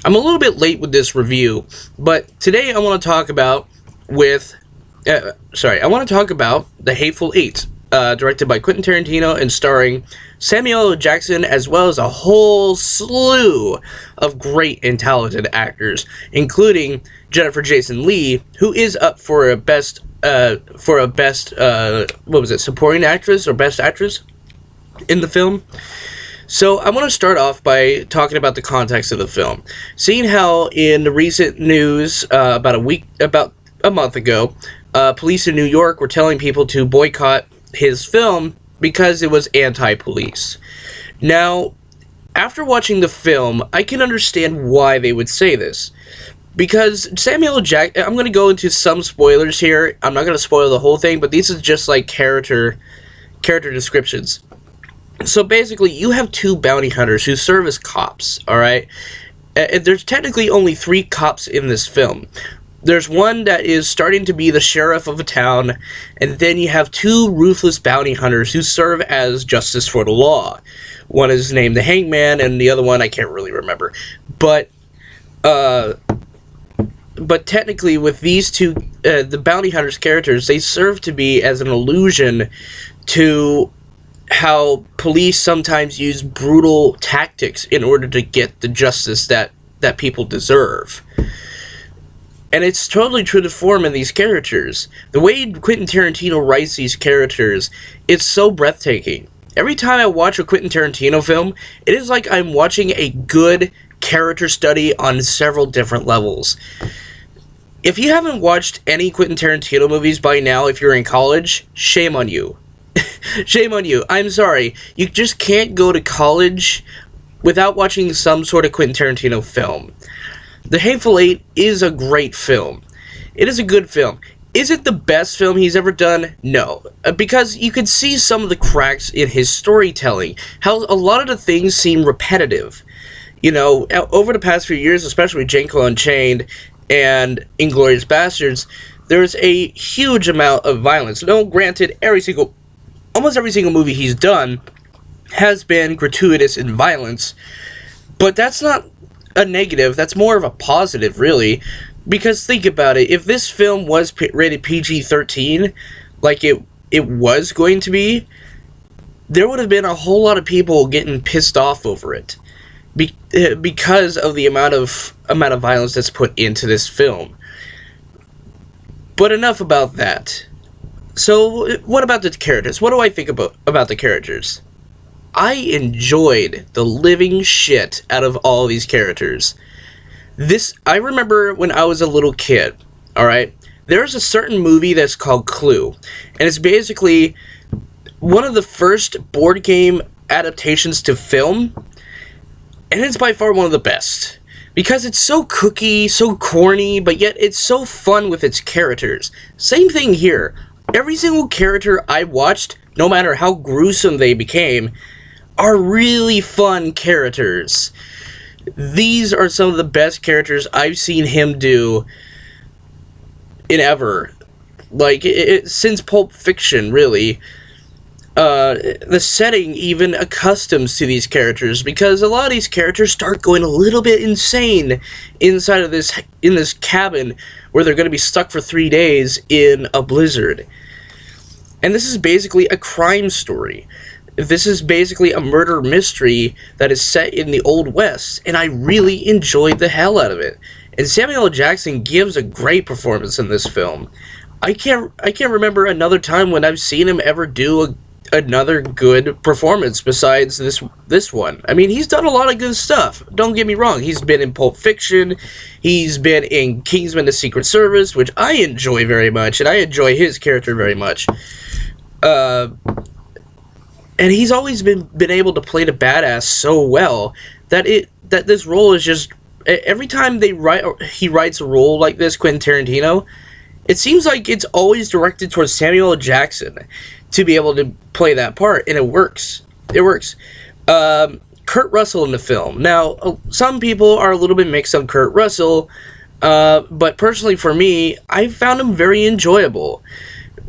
I'm a little bit late with this review, but today I want to talk about I want to talk about The Hateful Eight, directed by Quinton Tarantino and starring Samuel L. Jackson, as well as a whole slew of great and talented actors, including Jennifer Jason Leigh, who is up for a best supporting actress or best actress in the film. So I want to start off by talking about the context of the film. Seeing how in the recent news about a month ago, police in New York were telling people to boycott his film because it was anti-police. Now, after watching the film, I can understand why they would say this. Because Samuel L. Jackson, I'm going to go into some spoilers here. I'm not going to spoil the whole thing, but these are just like character descriptions. So basically, you have two bounty hunters who serve as cops, alright? There's technically only 3 cops in this film. There's one that is starting to be the sheriff of a town, and then you have 2 ruthless bounty hunters who serve as justice for the law. One is named the Hangman, and the other one I can't really remember. But technically, with these two, the bounty hunters' characters, they serve to be as an allusion to how police sometimes use brutal tactics in order to get the justice that people deserve. And it's totally true to form in these characters. The way Quentin Tarantino writes these characters, it's so breathtaking. Every time I watch a Quentin Tarantino film, it is like I'm watching a good character study on several different levels. If you haven't watched any Quentin Tarantino movies by now, if you're in college, shame on you. Shame on you. I'm sorry. You just can't go to college without watching some sort of Quentin Tarantino film. The Hateful Eight is a great film. It is a good film. Is it the best film he's ever done? No. Because you can see some of the cracks in his storytelling. How a lot of the things seem repetitive. You know, over the past few years, especially Django Unchained and Inglourious Basterds, there's a huge amount of violence. No, granted, almost every single movie he's done has been gratuitous in violence, but that's not a negative, that's more of a positive, really, because think about it, if this film was rated PG-13, like it was going to be, there would have been a whole lot of people getting pissed off over it, because of the amount of violence that's put into this film. But enough about that. So, what about the characters? What do I think about the characters? I enjoyed the living shit out of all these characters. I remember when I was a little kid, alright? There's a certain movie that's called Clue, and it's basically one of the first board game adaptations to film, and it's by far one of the best. Because it's so kooky, so corny, but yet it's so fun with its characters. Same thing here. Every single character I watched, no matter how gruesome they became, are really fun characters. These are some of the best characters I've seen him do in ever. Like, since Pulp Fiction, really. The setting even accustoms to these characters, because a lot of these characters start going a little bit insane inside of this cabin where they're going to be stuck for 3 days in a blizzard. And this is basically a crime story. This is basically a murder mystery that is set in the Old West, and I really enjoyed the hell out of it. And Samuel L. Jackson gives a great performance in this film. I can't remember another time when I've seen him ever do another good performance besides this one. I mean, he's done a lot of good stuff. Don't get me wrong. He's been in Pulp Fiction. He's been in Kingsman: The Secret Service, which I enjoy very much, and I enjoy his character very much. And he's always been able to play the badass so well that this role is just, every time he writes a role like this, Quentin Tarantino, it seems like it's always directed towards Samuel L. Jackson to be able to play that part, and it works. It works. Kurt Russell in the film. Now, some people are a little bit mixed on Kurt Russell, but personally for me, I found him very enjoyable.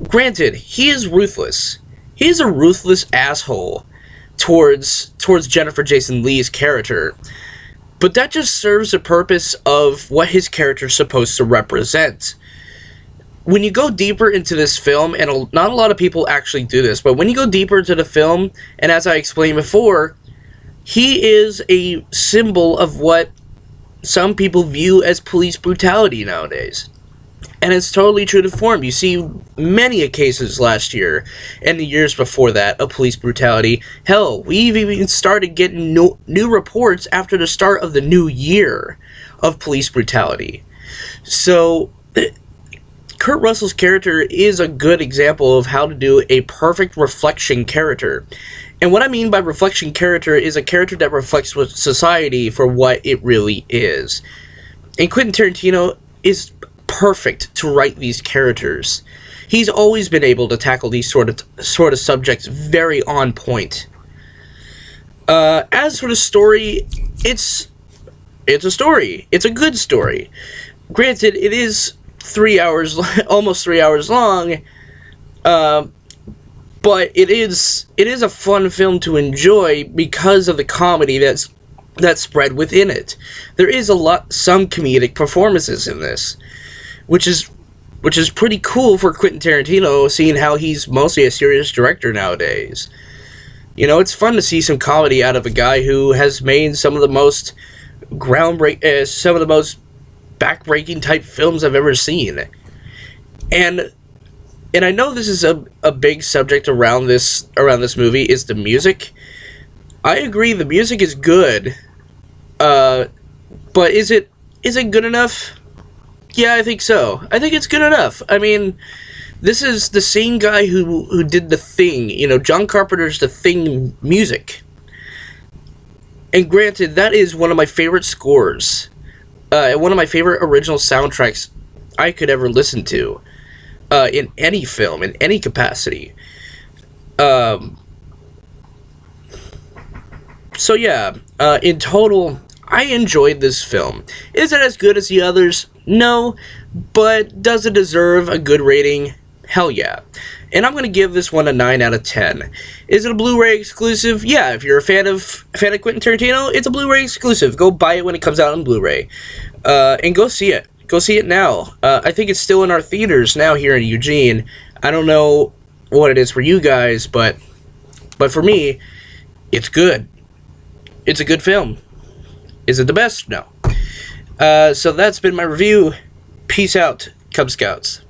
Granted, he is ruthless. He is a ruthless asshole towards Jennifer Jason Leigh's character. But that just serves the purpose of what his character's supposed to represent. When you go deeper into this film, and not a lot of people actually do this, but when you go deeper into the film, and as I explained before, he is a symbol of what some people view as police brutality nowadays. And it's totally true to form. You see many cases last year and the years before that of police brutality. Hell, we've even started getting new reports after the start of the new year of police brutality. So, Kurt Russell's character is a good example of how to do a perfect reflection character. And what I mean by reflection character is a character that reflects with society for what it really is. And Quinton Tarantino is perfect to write these characters. He's always been able to tackle these sort of subjects very on point. As for the story, it's a story. It's a good story. Granted, it is 3 hours, almost 3 hours long, but it is a fun film to enjoy because of the comedy that's spread within it. There is some comedic performances in this, which is pretty cool for Quentin Tarantino, seeing how he's mostly a serious director nowadays. You know, it's fun to see some comedy out of a guy who has made some of the most some of the most backbreaking type films I've ever seen. And I know this is a big subject around this movie, is the music. I agree, the music is good, but is it good enough? Yeah, I think so. I think it's good enough. I mean, this is the same guy who did The Thing. You know, John Carpenter's The Thing music. And granted, that is one of my favorite scores. One of my favorite original soundtracks I could ever listen to. In any film, in any capacity. So yeah, in total, I enjoyed this film. Is it as good as the others? No, but does it deserve a good rating? Hell yeah. And I'm going to give this one a 9 out of 10. Is it a Blu-ray exclusive? Yeah, if you're a fan of Quentin Tarantino, it's a Blu-ray exclusive. Go buy it when it comes out on Blu-ray. And go see it. Go see it now. I think it's still in our theaters now here in Eugene. I don't know what it is for you guys, but for me, it's good. It's a good film. Is it the best? No. So that's been my review. Peace out, Cub Scouts.